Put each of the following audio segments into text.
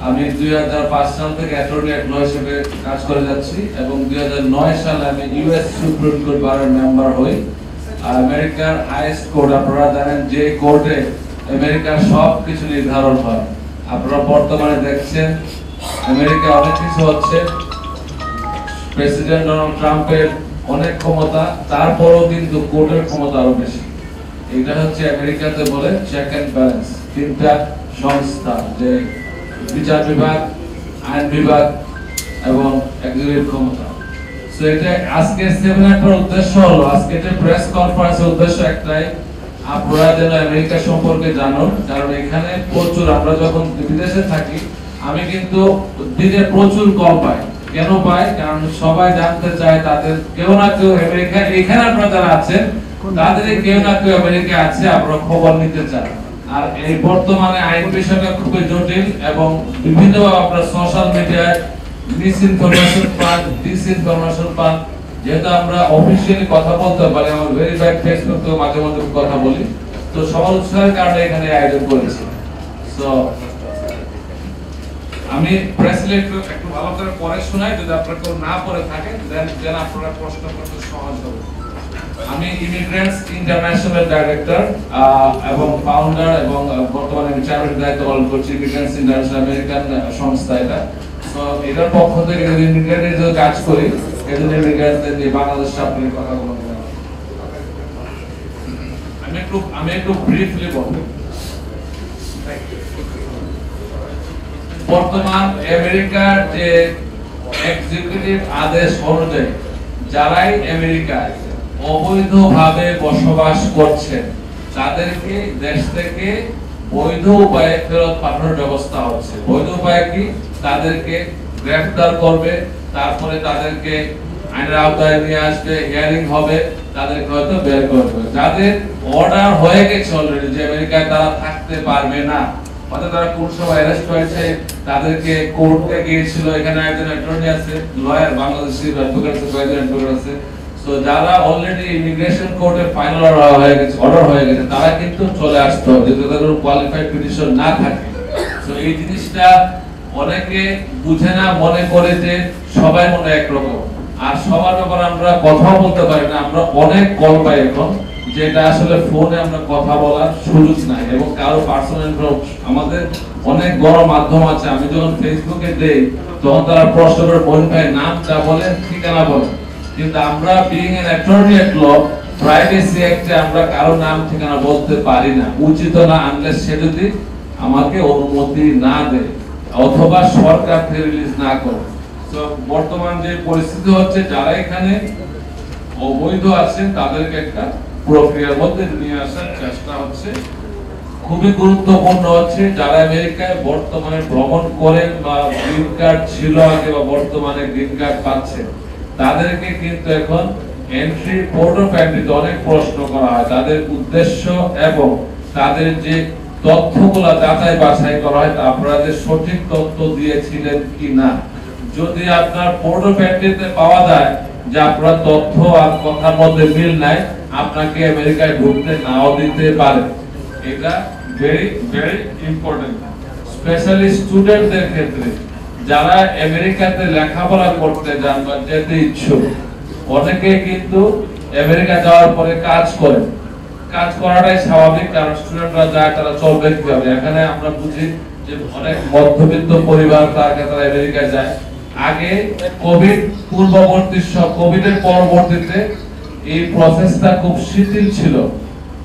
আমি 2005 সাল থেকে অ্যাটর্নি অ্যাট ল হিসেবে কাজ করে যাচ্ছি এবং 2009 সালে আমি ইউএস সুপ্রিম কোর্ট বারের মেম্বার হই। আমেরিকার হাইয়েস্ট কোর্ট, আপনারা জানেন যে কোর্টে আমেরিকার সব কিছু নির্ধারণ হয়। আপনারা বর্তমানে দেখছেন আমেরিকা অনেক কিছু হচ্ছে, প্রেসিডেন্ট ডোনাল্ড ট্রাম্পের অনেক ক্ষমতা, তারপরও কিন্তু কোর্টের ক্ষমতা আরো বেশি। এটা হচ্ছে আমেরিকাতে বলে চেক এন্ড ব্যালেন্স, তিনটা সংস্থা, যে বিচার বিভাগ, আইন বিভাগ এবং এক্সিকিউটিভ ক্ষমতা। সো এটা আজকে সেমিনারটার উদ্দেশ্য হলো, আজকে যে প্রেস কনফারেন্সের উদ্দেশ্য একটাই, আপনারা যেন আমেরিকা সম্পর্কে জানুন। কারণ এখানে প্রচুর, আমরা যখন বিদেশে থাকি আমি কিন্তু দিনে প্রচুর কল পাই। কেন পাই? কারণ সবাই জানতে চায় তাদের কেউ না কেউ আমেরিকা, এখানে আপনারা যারা আছেন তাদের কেউ না কেউ আমেরিকা আছে, আপনারা খবর নিতে চান। আর এই বর্তমানে আইন বিষয়টা খুবই জটিল এবং বিভিন্ন আপনারা সোশ্যাল মিডিয়ায় মিসইনফরমেশন পান, ডিসইনফরমেশন পান। যেহেতু আমরা অফিসিয়ালি কথা বলতে পারি, আমার ভেরিফাইড ফেসবুকে মাঝে মাঝে কথা বলি, তো সবার উৎসাহের কারণে এখানে আয়োজন করেছি। সো আমি প্রেস রিলিজ একটু ভালো করে পড়ে শোনাই, যদি আপনারা কেউ না পড়ে থাকেন দেন আপনারা প্রশ্ন করতে সহজ হবে। আমি ইমিগ্রেন্টস ইন্টারন্যাশনাল ডাইরেক্টর এবং ফাউন্ডার এবং বর্তমানে আমি চেয়ারম্যানের দায়িত্ব পালন করছি ইমিগ্রেন্টস ইন্টারন্যাশনাল আমেরিকান সংস্থা এটা। তো এটার পক্ষ থেকে যদি ইমিগ্রেন্টের যে কাজ করি, এজন্য ইমিগ্রেন্টদের নিয়ে বাংলাদেশে আপনি কথা বলবেন। আমি একটু ব্রিফলি বলবো। বর্তমান আমেরিকার যে এক্সিকিউটিভ আদেশ অনুযায়ী যারাই আমেরিকায় অবৈধভাবে বসবাস করছেন তাদেরকে দেশ থেকে বৈধ উপায়ে ফেরত পাঠানোর ব্যবস্থা হচ্ছে। বৈধ উপায় কি? তাদেরকে গ্রেফতার করবে, তারপরে তাদেরকে আইনের আওতায় নিয়ে আসবে, হিয়ারিং হবে, তাদেরকে হয়তো বের করবে। যাদের অর্ডার হয়ে গেছে অলরেডি যে আমেরিকায় তারা থাকতে পারবে না, অর্থাৎ তারা কোন সময় অ্যারেস্ট হয়েছে, তাদেরকে কোর্টে গিয়েছিল, এখানে একজন অ্যাটর্নি আছে, লয়ার, বাংলাদেশি অ্যাডভোকেট আছে। সো যারা অলরেডি ইমিগ্রেশন কোর্টে ফাইনাল অর্ডার হয়ে গেছে তারা কিন্তু চলে আসতে হবে, যদি তাদের কোয়ালিফাইড পিটিশন না থাকে। সো এই জিনিসটা অনেকে বুঝে না, মনে করে যে সবাই মনে একরকম, আর সবার ব্যাপারে আমরা কথা বলতে পারি না। আমরা অনেক কল পাই এখন, যেটা আসলে ফোনে আমরা কথা বলার সুযোগ নাই এবং কারো পার্সোনাল আমাদের অনেক বড় মাধ্যম আছে। আমি যখন ফেসবুকে দেই তখন তারা প্রশ্ন করে বোন ভাই নামটা বলে, ঠিকানা বলে, কিন্তু আমরা being an attorney at law, privacy অ্যাক্টে আমরা কারো নাম ঠিকানা বলতে পারি না, উচিত না, আনলেস সে যদি আমাকে অনুমতি না দেয় অথবা সরকার থেকে রিলিজ না করে। তো বর্তমান যে পরিস্থিতি হচ্ছে, যারা এখানে অবৈধ আছেন তাদেরকে একটা প্রক্রিয়ার মধ্যে নিয়ে আসার চেষ্টা হচ্ছে। খুবই গুরুত্বপূর্ণ হচ্ছে যারা আমেরিকায় বর্তমানে ভ্রমণ করেন বা গ্রিন কার্ড ছিল আগে বা বর্তমানে গ্রিন কার্ড পাচ্ছেন, তাদেরকে কিন্তু এখন এন্ট্রি, পোর্ট অফ এন্ট্রিতে অনেক প্রশ্ন করা হয়। তাদের উদ্দেশ্য এবং তাদের যে তথ্যগুলো যাচাই বাছাই করা হয়, আপনারা যে সঠিক তথ্য দিয়েছিলেন কি না। যদি আপনার পোর্ট অফ এন্ট্রিতে পাওয়া যায় যে আপনার তথ্য আর কথার মধ্যে মিল নাই, আপনাকে আমেরিকায় ঢুকতে নাও দিতে পারে। এটা ভেরি ভেরি ইম্পর্টেন্ট, স্পেশালি স্টুডেন্টদের ক্ষেত্রে যারা আমেরিকাতে লেখাপড়া করতে যান বা যেতে ইচ্ছুক। অনেকে কিন্তু আমেরিকা যাওয়ার পরে কাজ করে, কাজ করাটাই স্বাভাবিক, কারণ স্টুডেন্টরা যায় তারা চলবে কিভাবে। এখানে আমরা বুঝি যে অনেক মধ্যবিত্ত পরিবার তারা আমেরিকায় যায়। আগে কোভিড পূর্ববর্তী কোভিডের পরবর্তীতে এই প্রসেসটা খুব শিথিল ছিল,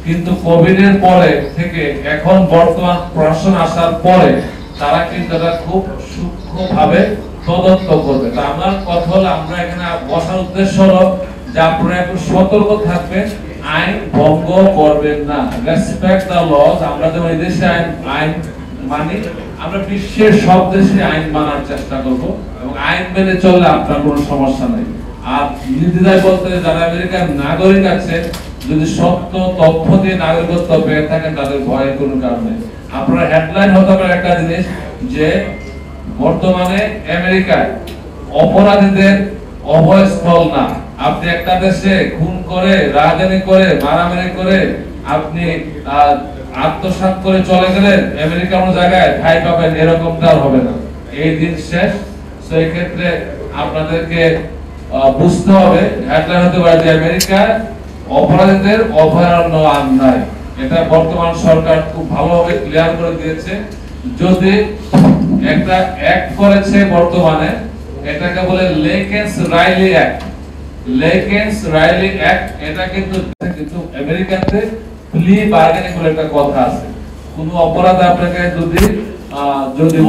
কিন্তু কোভিডের পরে থেকে এখন বর্তমান প্রশাসন আসার পরে তারা কিন্তু এটা খুব সূক্ষ্মভাবে তদন্ত করবে। তা আমার কথা হলো, আমরা এখানে বসার উদ্দেশ্য হলো যে আপনারা একটু সতর্ক থাকবেন, আইন ভঙ্গ করবেন না, রেসপেক্ট দ্য লজ। আমরা যেমন এই দেশে আইন মানি, আমরা বিশ্বের সব দেশে আইন মানার চেষ্টা করব এবং আইন মেনে চললে আপনার কোনো সমস্যা নেই। আর নির্দ্বিধায় বলতে, যারা আমেরিকার নাগরিক আছে, যদি সত্য তথ্য দিয়ে নাগরিকত্ব পেয়ে থাকেন তাদের ভয়ের কোনো কারণ নেই। আপনারা হেডলাইন হতে পারে একটা জিনিস, যে বর্তমানে আমেরিকায় অপরাধীদের অভয়স্থল না। আপনি একটা দেশে খুন করে, রাজধানী করে, মারামারি করে আপনি আত্মসাৎ করে চলে গেলেন, আমেরিকার কোনো জায়গায় ঠাঁই পাবেন এরকমটা হবে না। এই দিন শেষ। সেই ক্ষেত্রে আপনাদেরকে বুঝতে হবে, হেডলাইন হতে পারে যে আমেরিকা অপরাধীদের অভয়ারণ্য আর নাই। এটা বর্তমান সরকার খুব ভালোভাবে ক্লিয়ার করে দিয়েছে। যদি একটা অ্যাক্ট করেছে বর্তমানে, এটাকে বলে লেকেন্স-রাইলি অ্যাক্ট। লেকেন্স-রাইলি অ্যাক্ট এটা কিন্তু আমেরিকাতে প্লি বার্গেনিং বলে একটা কথা আছে। কোনো অপরাধ আপনাকে যদি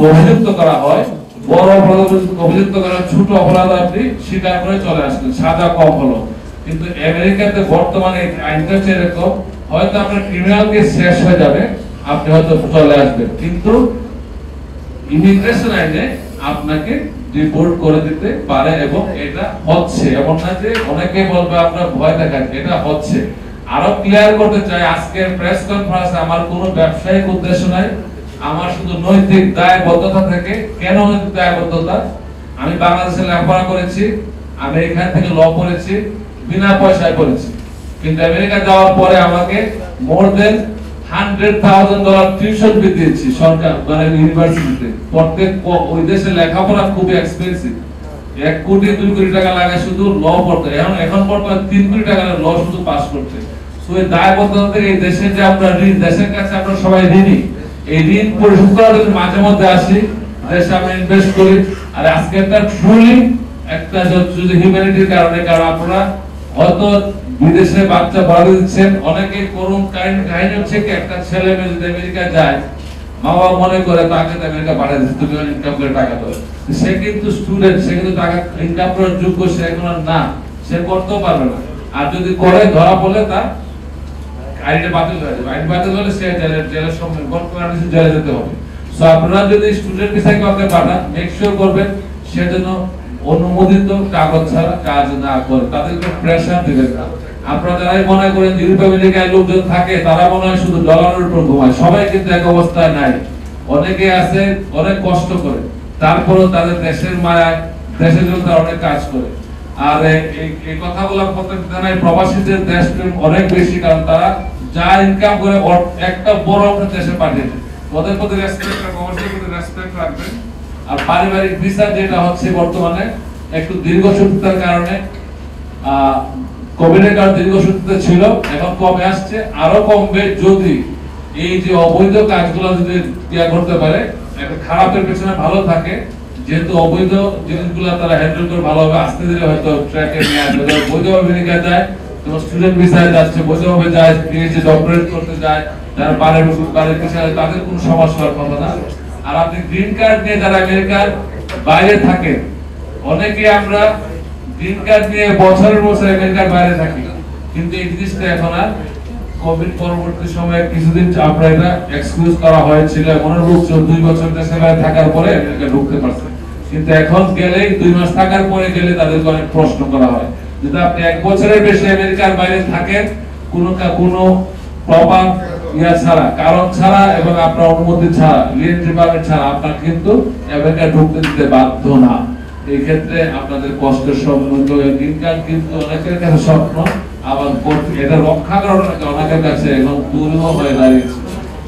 অভিযুক্ত করা হয়, বড় অপরাধ অভিযুক্ত করা, ছোট অপরাধ আপনি স্বীকার করে চলে আসলেন, সাজা কম হলো। কিন্তু আমেরিকাতে বর্তমানে আইনটা হচ্ছে এরকম, হয়তো আপনার ক্রিমিনাল কেস শেষ হয়ে যাবে, আপনি হয়তো চলে আসবেন, কিন্তু ইমিগ্রেশন আইনে আপনাকে ডিপোর্ট করে দিতে পারে। এবং এটা হচ্ছে, এমন না যে অনেকে বলবে আপনার ভয় দেখাচ্ছে, এটা হচ্ছে। আরো ক্লিয়ার করতে চাই, আজকের প্রেস কনফারেন্সে আমার কোনো ব্যবসায়িক উদ্দেশ্য নাই, আমার শুধু নৈতিক দায়বদ্ধতা থেকে। কেন নৈতিক দায়বদ্ধতা? আমি বাংলাদেশে লেখাপড়া করেছি, আমি এখান থেকে ল পড়েছি, বিনা পয়সায় পড়েছি, কিন্তু আমেরিকা যাওয়ার পরে আমাকে মোর দেন $100,000 টিউশন ফি দিয়েছি সরকার, মানে ইউনিভার্সিটিতে। প্রত্যেক ওই দেশে লেখাপড়া খুব এক্সপেন্সিভ, 1 কোটি 2 কোটি টাকা লাগে শুধু ল পড়তে। এখন বর্তমানে 3 কোটি টাকা ল শুধু পাস করতে। সো এই দায়বদ্ধতা থেকে এই দেশে যে আমরা ঋণ, দেশের কাছে আমরা সবাই ঋণী, এই ঋণ পরিশোধ করার জন্য মাঝে মধ্যে আসি, দেশে আমরা ইনভেস্ট করি। আর আজকে একটা ট্রুলি একটা যদি হিউম্যানিটির কারণে, কারণ আপনারা হয়তো বিদেশে বাচ্চা বড় দিচ্ছেন, অনেকে করুন কাহিনী হচ্ছে কি, একটা ছেলে মেয়ে যদি আমেরিকা যায়, মা বাবা মনে করে তাকে আমেরিকা পাঠিয়ে দিচ্ছে, তুমি ইনকাম করে টাকা দাও। সে কিন্তু স্টুডেন্ট, সে কিন্তু টাকা ইনকাম করার যোগ্য, সে এখন না, সে করতেও পারবে না। আর যদি করে ধরা পড়লে তার আইনটা বাতিল হয়ে যাবে। আইন বাতিল হলে সে জেলের সম্মুখীন, বর্তমানে জেলে যেতে হবে। সো আপনারা যদি স্টুডেন্ট ভিসায় কাউকে পাঠান, মেক শিওর করবেন সে যেন অনুমোদিত কাগজ ছাড়া কাজ না করে, তাদেরকে প্রেসার দিবেন না। আপনারা যারাই মনে করেন ইউরোপ আমেরিকায় লোকজন থাকে, তারা মনে হয় শুধু ডলারের উপর ঘুমায়, সবাই কিন্তু এক অবস্থায় নাই। অনেকে আছে অনেক কষ্ট করে, তারপরেও তাদের দেশের মায়ায়, দেশের জন্য তারা অনেক কাজ করে। আর এই কথাগুলো প্রত্যেক জানাই, প্রবাসীদের দেশপ্রেম অনেক বেশি, কারণ তারা যা ইনকাম করে একটা বড় অংশ দেশে পাঠিয়ে দেয়। ওদের প্রতি রেসপেক্ট রাখবেন, অবশ্যই প্রতি রেসপেক্ট রাখবেন। আর পারিবারিক ভিসা যেটা হচ্ছে বর্তমানে একটু দীর্ঘসূত্রতার কারণে, কোভিডের কারণে দীর্ঘসূত্রতা ছিল, এখন কমে আসছে, আরো কমবে যদি এই যে অবৈধ কাজগুলো যদি ক্রিয়া করতে পারে, একটা খারাপের পেছনে ভালো থাকে। যেহেতু অবৈধ জিনিসগুলো তারা হ্যান্ডেল করে ভালোভাবে, আস্তে ধীরে হয়তো ট্র্যাকে নিয়ে আসবে। বৈধভাবে আমেরিকা যায়, তোমার স্টুডেন্ট ভিসায় যাচ্ছে, বৈধভাবে যায়, পিএইচডি ডক্টরেট করতে যায়, যারা বাড়ির পেছনে, তাদের কোনো সমস্যা হওয়ার কথা না। আর আপনি গ্রিন কার্ড নিয়ে যারা আমেরিকার বাইরে থাকেন, অনেকে আমরা গ্রিন কার্ড নিয়ে বছরের বছর আমেরিকার বাইরে থাকি, কিন্তু এই জিনিসটা এখন আর কোভিড পরবর্তী সময়ে কিছুদিন আপনার এটা এক্সকিউজ করা হয়েছিল, এমন লোক 2 বছর দেশে বাইরে থাকার পরে আমেরিকা ঢুকতে পারছে। কিন্তু এখন গেলেই 2 মাস থাকার পরে গেলে তাদেরকে অনেক প্রশ্ন করা হয়। যদি আপনি 1 বছরের বেশি আমেরিকার বাইরে থাকেন, কোনো প্রপার ছাড়া, কারণ ছাড়া এবং আপনার অনুমতি ছাড়া, রিএন্ট্রি পারমিট ছাড়া আপনার কিন্তু আমেরিকা ঢুকতে দিতে বাধ্য না। এই ক্ষেত্রে আপনাদের কষ্টের সম্মুখীন, গ্রিন কার্ড কিন্তু অনেকের কাছে স্বপ্ন, আবার এটা রক্ষা করার অনেকের কাছে এখন দুর্লভ হয়ে দাঁড়িয়েছে।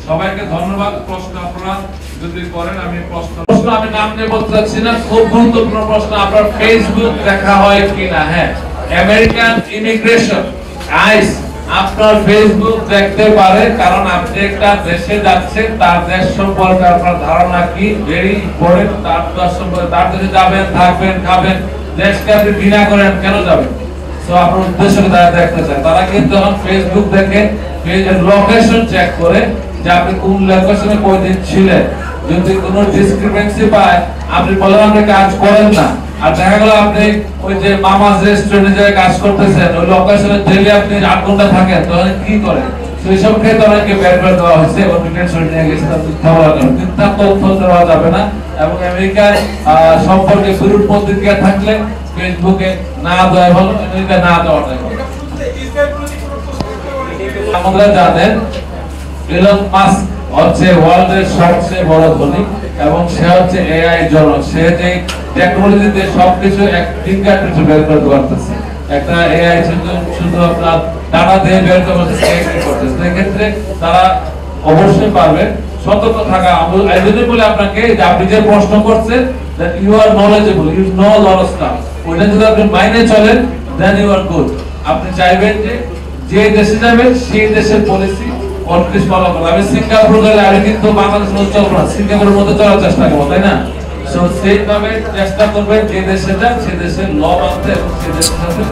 সবাইকে ধন্যবাদ। প্রশ্ন আপনারা যদি করেন, আমি প্রশ্ন আমি নাম নিয়ে বলতে চাচ্ছি না, খুব গুরুত্বপূর্ণ প্রশ্ন। আপনার ফেসবুক দেখা হয় কিনা? হ্যাঁ, আমেরিকান ইমিগ্রেশন আইস আপনার ফেসবুক দেখতে পারে, কারণ আপনি একটা দেশে যাচ্ছেন, তার দেশ সম্পর্কে আপনার ধারণা কি, ভেরি ইম্পর্টেন্ট। তার দেশ সম্পর্কে, তার দেশে যাবেন, থাকবেন, খাবেন, দেশকে আপনি ঘৃণা করেন, কেন যাবেন? তো আপনার উদ্দেশ্যকে তারা দেখতে চায়, তারা কিন্তু যখন ফেসবুক দেখে, লোকেশন চেক করে যে আপনি কোন লোকেশনে কয়দিন ছিলেন। যদি কোনো ডিসক্রিপেন্সি পায়, আপনি বলেন আপনি কাজ করেন না, আর দেখা গেল আপনি ওই যে মামাস রেস্টুরেন্টে যে কাজ করতেছেন, ওই লোকেশনে ডেইলি আপনি 8 ঘন্টা থাকেন, তখন কি করে? সেই সব ক্ষেত্রে অনেককে বের করে দেওয়া হয়েছে এবং ডিটেনশন নিয়ে গেছে, মিথ্যা বলা যাবে, মিথ্যা তথ্য দেওয়া যাবে না। এবং আমেরিকার সম্পর্কে বিরূপ প্রতিক্রিয়া থাকলে ফেসবুকে না দেওয়া ভালো, আমেরিকা না দেওয়াটাই ভালো। আমরা জানেন ইলন মাস্ক হচ্ছে ওয়ার্ল্ডের সবচেয়ে বড় ধনী, এবং সে হচ্ছে এআই জনক। সে যে টেকনোলজিতে সবকিছু এক ফিঙ্গারপ্রিন্ট বের করতে পারতেছে, একটা এআই শুধু আপনার ডাটা দিয়ে বের করতে পারতেছে। সেক্ষেত্রে তারা অবশ্যই পারবে। সতর্ক থাকা। এই জন্যই বলে আপনাকে যে আপনি যে প্রশ্ন করছেন that you are knowledgeable, you know a lot of stuff, ওইটা যদি আপনি মাইনে চলেন then you are good। আপনি চাইবেন যে যে দেশে যাবেন সেই দেশের পলিসি অলওয়েজ ফলো করবেন। আমি সিঙ্গাপুর গেলে আমি কিন্তু বাংলাদেশের মধ্যে চলবো না, সিঙ্গাপুরের মধ্যে চলার চেষ্টা করবো, তাই না? সো সেইভাবে চেষ্টা করবেন যে দেশে যান সে দেশের ল মানতে এবং সে দেশের সাথে